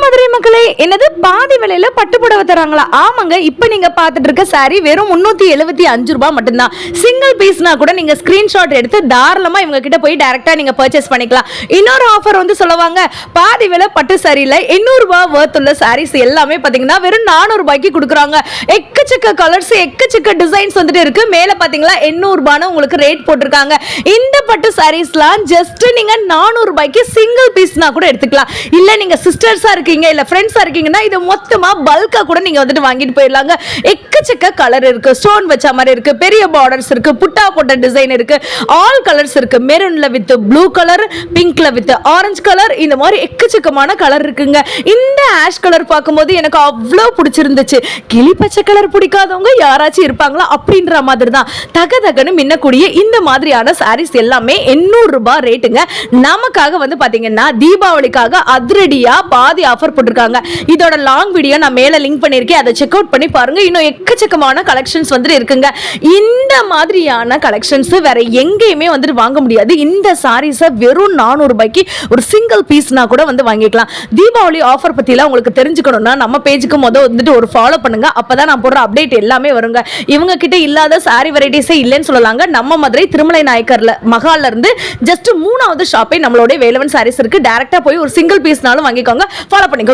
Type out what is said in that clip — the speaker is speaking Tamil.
மதுரை மக்களே, என்னது பாதி விலையில பட்டு புடவை தராங்களா? ஆமாங்க, இப்ப நீங்க பாத்துட்டு இருக்க சாரி வெறும் 375 ரூபாய் மட்டும்தான். சிங்கிள் பீஸ்னா கூட நீங்க ஸ்கிரீன்ஷாட் எடுத்து தாராளமா இவங்க கிட்ட போய் டைரக்டா நீங்க பர்ச்சேஸ் பண்ணிக்கலாம். இன்னொரு ஆஃபர் வந்து சொல்லுவாங்க, பாதி விலை பட்டு சாரியில 800 ரூபாய் வர்த் உள்ள சாரீஸ் எல்லாமே பாத்தீங்கன்னா வெறும் 400 ரூபாய்க்கு கொடுக்குறாங்க. எக்கச்சக்க கலர்ஸ், எக்கச்சக்க டிசைன்ஸ் வந்துட்டு இருக்கு. மேல பாத்தீங்களா 800 ரூபாய்னு உங்களுக்கு ரேட் போட்டிருக்காங்க. இந்த பட்டு சாரீஸ்லாம் ஜஸ்ட் நீங்க 400 ரூபாய்க்கு சிங்கிள் பீஸ்னா கூட எடுத்துக்கலாம். இல்ல நீங்க சிஸ்டர்ஸா இருக்கீங்க இல்ல ஃப்ரெண்ட்ஸா இருக்கீங்கன்னா இது மொத்தமா பல்கா கூட நீங்க வந்துட்டு வாங்கிட்டு போயிடலாங்க. எக்கச்சக்க கலர் இருக்கு, ஸ்டோன் வச்ச மாதிரி இருக்கு, பெரிய பார்டர்ஸ் இருக்கு, புட்டா போட்ட டிசைன் இருக்கு, ஆல் கலர்ஸ் இருக்கு. மெரூன்ல வித் ப்ளூ கலர், பிங்க்ல வித் ஆரஞ்சு கலர், இந்த மாதிரி எக்கச்சக்கமான கலர் இருக்குங்க. இந்த ஆஷ் கலர் பார்க்கும்போது எனக்கு அவ்வளவு பிடிச்சிருந்துச்சு. கிளி பச்சை கலர் பிடிக்காதவங்க யாராச்சும் இருப்பாங்களா அப்படின்ற மாதிரி தான் தக தகன்னு மின்னக்கூடிய இந்த மாதிரியான சாரீஸ் எல்லாமே 800 ரூபாய் ரேட்டுங்க. நமக்காக வந்து பாத்தீங்கன்னா தீபாவளிக்காக அதிரடியா பாதி ஆஃபர் போட்டிருக்காங்க. இதோட லாங் வீடியோ நான் மேல லிங்க் பண்ணிருக்கேன், அதை செக் அவுட் பண்ணி பாருங்க. இன்னும் எக்கச்சக்கமான கலெக்ஷன்ஸ் வந்து இருக்குங்க. இந்த மாதிரியான கலெக்ஷன்ஸ் வேற எங்கேயுமே வந்துட்டு வாங்க முடியாது. இந்த சாரீஸை வெறும் 400 ரூபாய்க்கு ஒரு சிங்கிள் பீஸ்னா கூட வந்து வாங்கிக்கலாம். தீபாவளி ஆஃபர் பத்திலாம் உங்களுக்கு தெரிஞ்சுக்கணும்னா நம்ம பேஜுக்கு வந்துட்டு ஒரு ஃபாலோ பண்ணுங்க. அப்பதான் நான் போடுற அப்டேட் எல்லாமே வருங்க. இவங்க கிட்ட இல்லாத சாரி வெரைட்டிஸே இல்லைன்னு சொல்லலாங்க. நம்ம மதுரை திருமலை நாயக்கர்ல மகால்ல இருந்து ஜஸ்ட் 3வது ஷாப்பே நம்மளோட வேலவன் சாரீஸ் இருக்கு. டைரக்டா போய் ஒரு சிங்கிள் பீஸ்னாலும் வாங்கிக்கோங்க. ஃபாலோ பண்ணிக்கோங்க.